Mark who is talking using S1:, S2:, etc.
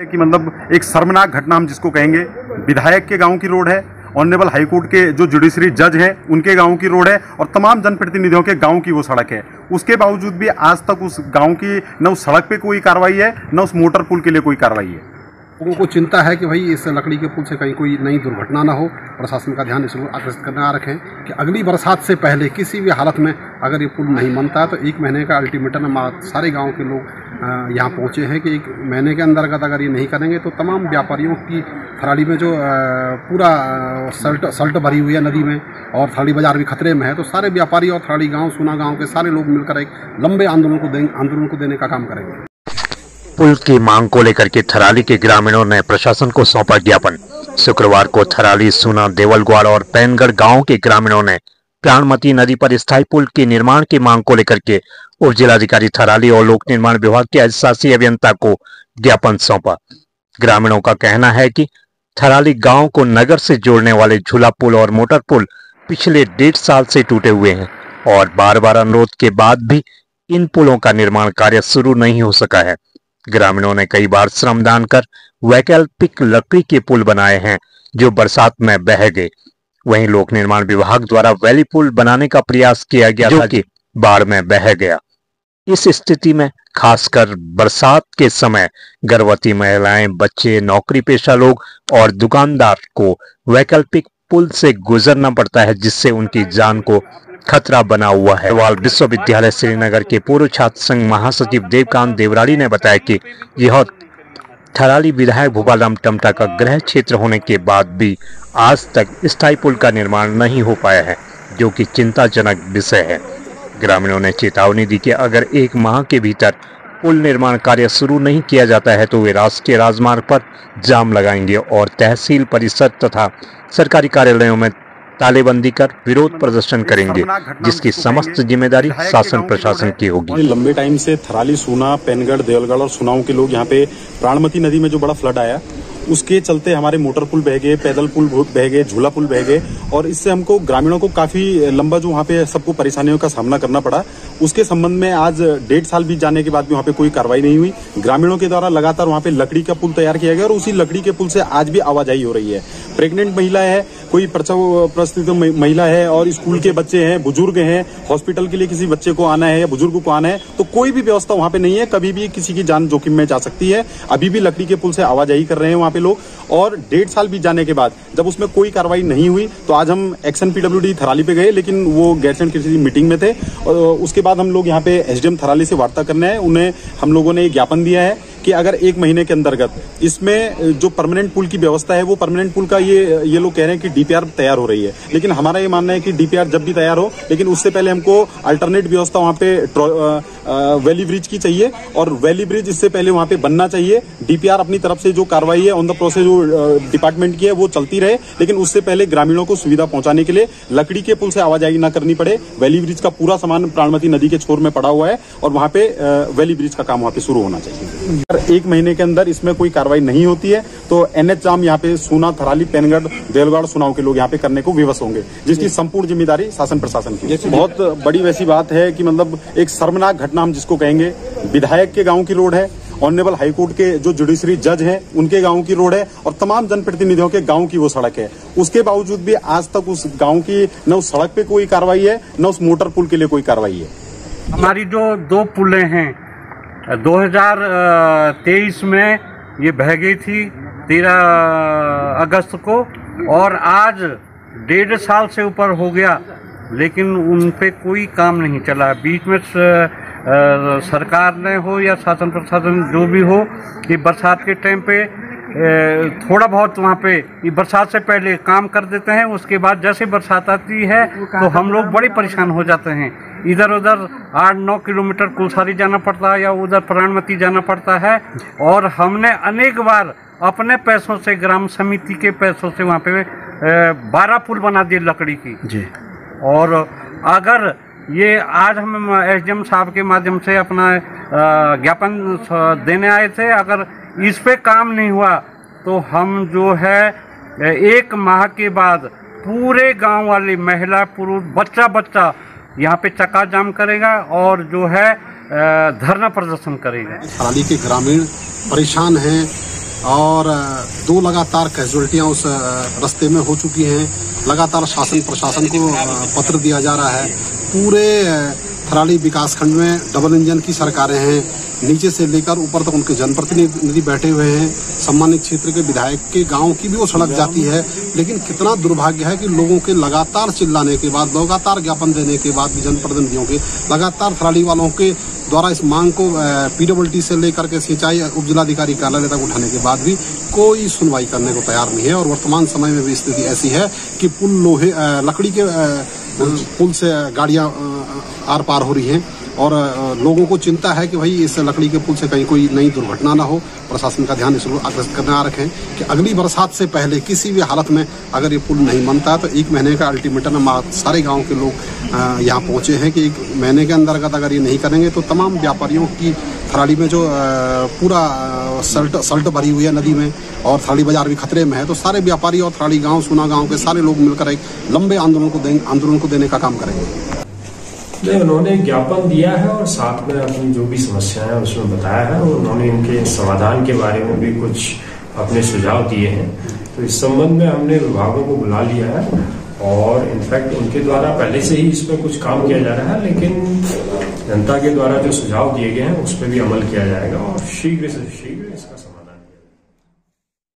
S1: कि मतलब एक शर्मनाक घटना हम जिसको कहेंगे, विधायक के गांव की रोड है, ऑनरेबल हाईकोर्ट के जो जुडिशरी जज हैं उनके गांव की रोड है और तमाम जनप्रतिनिधियों के गांव की वो सड़क है। उसके बावजूद भी आज तक उस गांव की न उस सड़क पे कोई कार्रवाई है, न उस मोटर पुल के लिए कोई कार्रवाई है।
S2: लोगों को चिंता है कि भाई इस लकड़ी के पुल से कहीं कोई नई दुर्घटना ना हो। प्रशासन का ध्यान इस ओर आकर्षित करना रखें कि अगली बरसात से पहले किसी भी हालत में अगर ये पुल नहीं बनता तो 1 महीने का अल्टीमेटम सारे गांव के लोग यहाँ पहुँचे हैं कि 1 महीने के अंतर्गत अगर ये नहीं करेंगे तो तमाम व्यापारियों की थराली में जो पूरा सल्ट भरी हुई है नदी में और थराली बाजार भी खतरे में है, तो सारे व्यापारी और थराली गाँव सुना गाँव के सारे लोग मिलकर एक लंबे आंदोलन को देने का काम करेंगे।
S3: पुल की मांग को लेकर के थराली के ग्रामीणों ने प्रशासन को सौंपा ज्ञापन। शुक्रवार को थराली, सूना, देवलगढ़ और पैनगढ़ गांव के ग्रामीणों ने प्राणमती नदी पर स्थायी पुल के निर्माण की मांग को लेकर के उप जिलाधिकारी थराली और लोक निर्माण विभाग के अधिशासी अभियंता को ज्ञापन सौंपा। ग्रामीणों का कहना है कि थराली गांव को नगर से जोड़ने वाले झूला पुल और मोटर पुल पिछले 1.5 साल से टूटे हुए हैं और बार बार अनुरोध के बाद भी इन पुलों का निर्माण कार्य शुरू नहीं हो सका है। ग्रामीणों ने कई बार श्रमदान कर वैकल्पिक लकड़ी के पुल बनाए हैं जो बरसात में बह गए। वहीं लोक निर्माण विभाग द्वारा वैली पुल बनाने का प्रयास किया गया था कि बाढ़ में बह गया। इस स्थिति में खासकर बरसात के समय गर्भवती महिलाएं, बच्चे, नौकरी पेशा लोग और दुकानदार को वैकल्पिक पुल से गुजरना पड़ता है, जिससे उनकी जान को खतरा बना हुआ है। अग्रवाल विश्वविद्यालय श्रीनगर के पूर्व छात्र संघ महासचिव देवकांत देवराड़ी ने बताया कि यह थराली विधायक भूपालराम टमटा का गृह क्षेत्र होने के बाद भी आज तक स्थायी पुल का निर्माण नहीं हो पाया है, जो कि चिंताजनक विषय है। ग्रामीणों ने चेतावनी दी कि अगर 1 माह के भीतर पुल निर्माण कार्य शुरू नहीं किया जाता है तो वे राष्ट्रीय राजमार्ग पर जाम लगाएंगे और तहसील परिषद तथा सरकारी कार्यालयों में तालेबंदी कर विरोध प्रदर्शन करेंगे, जिसकी समस्त जिम्मेदारी शासन प्रशासन की होगी।
S4: लंबे टाइम से थराली, सूना, पैनगढ़, देवलगढ़ और सुनाओं के लोग यहाँ पे प्राणमती नदी में जो बड़ा फ्लड आया उसके चलते हमारे मोटर पुल बह गए, पैदल पुल बह गए, झूला पुल बह गए और इससे हमको ग्रामीणों को काफी लंबा जो वहाँ पे सबको परेशानियों का सामना करना पड़ा। उसके संबंध में आज 1.5 साल बीत जाने के बाद भी वहाँ पे कोई कार्रवाई नहीं हुई। ग्रामीणों के द्वारा लगातार वहाँ पे लकड़ी का पुल तैयार किया गया और उसी लकड़ी के पुल से आज भी आवाजाही हो रही है। प्रेग्नेंट महिला है, कोई प्रसूत महिला है और स्कूल के बच्चे हैं, बुजुर्ग हैं, हॉस्पिटल के लिए किसी बच्चे को आना है या बुजुर्ग को आना है तो कोई भी व्यवस्था वहाँ पे नहीं है। कभी भी किसी की जान जोखिम में जा सकती है। अभी भी लकड़ी के पुल से आवाजाही कर रहे हैं वहाँ पे लोग और 1.5 साल बीत जाने के बाद जब उसमें कोई कार्रवाई नहीं हुई तो आज हम एक्शन PWD थराली पे गए, लेकिन वो गैरसैंण किसी मीटिंग में थे और उसके बाद हम लोग यहाँ पे SDM थराली से वार्ता करने आए। उन्हें हम लोगों ने ज्ञापन दिया है कि अगर 1 महीने के अंतर्गत इसमें जो परमानेंट पुल की व्यवस्था है वो परमानेंट पुल का ये लोग कह रहे हैं कि DPR तैयार हो रही है, लेकिन हमारा ये मानना है कि DPR जब भी तैयार हो लेकिन उससे पहले हमको अल्टरनेट व्यवस्था वहाँ पे वैली ब्रिज की चाहिए और वैली ब्रिज इससे पहले वहाँ पे बनना चाहिए। DPR अपनी तरफ से जो कार्रवाई है ऑन द प्रोसेस जो डिपार्टमेंट की है वो चलती रहे, लेकिन उससे पहले ग्रामीणों को सुविधा पहुंचाने के लिए लकड़ी के पुल से आवाजाही न करनी पड़े। वैली ब्रिज का पूरा सामान प्राणमती नदी के छोर में पड़ा हुआ है और वहाँ पे वैली ब्रिज का काम वहाँ पे शुरू होना चाहिए। अगर 1 महीने के अंदर इसमें कोई कार्रवाई नहीं होती है तो NH जाम यहाँ पे सूना, थराली, पैनगढ़, देवलगढ़, सुनाओं के लोग यहाँ पे करने को विवश होंगे, जिसकी संपूर्ण जिम्मेदारी शासन प्रशासन की। बहुत बड़ी वैसी बात है कि मतलब एक शर्मनाक घटना हम जिसको कहेंगे, विधायक के गाँव की रोड है, ऑनरेबल हाईकोर्ट के जो जुडिशरी जज हैं उनके गांव की रोड है और तमाम जनप्रतिनिधियों के गांव की वो सड़क है। उसके बावजूद भी आज तक उस गांव की न उस सड़क पे कोई कार्रवाई है न उस मोटर पुल के लिए कोई कार्रवाई है।
S5: हमारी जो 2 पुलें हैं 2023 में ये बह गई थी 13 अगस्त को और आज 1.5 साल से ऊपर हो गया, लेकिन उन पे कोई काम नहीं चला। बीच में सरकार ने हो या शासन प्रशासन जो भी हो, कि बरसात के टाइम पे थोड़ा बहुत वहाँ पे बरसात से पहले काम कर देते हैं, उसके बाद जैसे बरसात आती है तो हम लोग बड़े परेशान हो जाते हैं। इधर उधर 8-9 किलोमीटर कुलसारी जाना पड़ता है या उधर प्राणमती जाना पड़ता है और हमने अनेक बार अपने पैसों से, ग्राम समिति के पैसों से वहाँ पे 12 पुल बना दिए लकड़ी की जी। और अगर ये आज हम SDM साहब के माध्यम से अपना ज्ञापन देने आए थे, अगर इस पे काम नहीं हुआ तो हम जो है 1 माह के बाद पूरे गांव वाले महिला, पुरुष, बच्चा यहाँ पे चक्का जाम करेगा और जो है धरना प्रदर्शन करेगा।
S2: थराली के ग्रामीण परेशान हैं और 2 लगातार कैजुअल्टियां उस रास्ते में हो चुकी हैं। लगातार शासन प्रशासन को पत्र दिया जा रहा है। पूरे थराली विकासखंड में डबल इंजन की सरकारें हैं, नीचे से लेकर ऊपर तक उनके जनप्रतिनिधि बैठे हुए हैं। सम्मानित क्षेत्र के विधायक के गांव की भी वो सड़क जाती है, लेकिन कितना दुर्भाग्य है कि लोगों के लगातार चिल्लाने के बाद, लगातार ज्ञापन देने के बाद भी, जनप्रतिनिधियों के लगातार थराली वालों के द्वारा इस मांग को पीडब्ल्यूडी से लेकर के सिंचाई उप जिलाधिकारी कार्यालय तक उठाने के बाद भी कोई सुनवाई करने को तैयार नहीं है। और वर्तमान समय में भी स्थिति ऐसी है कि पुल लकड़ी के पुल से गाड़ियां आर पार हो रही हैं और लोगों को चिंता है कि भाई इस लकड़ी के पुल से कहीं कोई नई दुर्घटना ना हो। प्रशासन का ध्यान इस ओर आकर्षित करना रखें कि अगली बरसात से पहले किसी भी हालत में अगर ये पुल नहीं बनता तो 1 महीने का अल्टीमेटम सारे गांव के लोग यहाँ पहुंचे हैं कि 1 महीने के अंतर्गत अगर ये नहीं करेंगे तो तमाम व्यापारियों की थराली में जो पूरा सल्ट भरी हुई है नदी में और थराली बाजार भी खतरे में है, तो सारे व्यापारी और थराली गाँव, सुना गाँव के सारे लोग मिलकर एक लंबे आंदोलन को देने का काम करेंगे।
S6: नहीं, उन्होंने ज्ञापन दिया है और साथ में अपनी जो भी समस्याएं हैं उसमें बताया है और उन्होंने इनके समाधान के बारे में भी कुछ अपने सुझाव दिए हैं। तो इस संबंध में हमने विभागों को बुला लिया है और इनफैक्ट उनके द्वारा पहले से ही इस पर कुछ काम किया जा रहा है, लेकिन जनता के द्वारा जो सुझाव दिए गए हैं उस पर भी अमल किया जाएगा और शीघ्र से शीघ्र इसका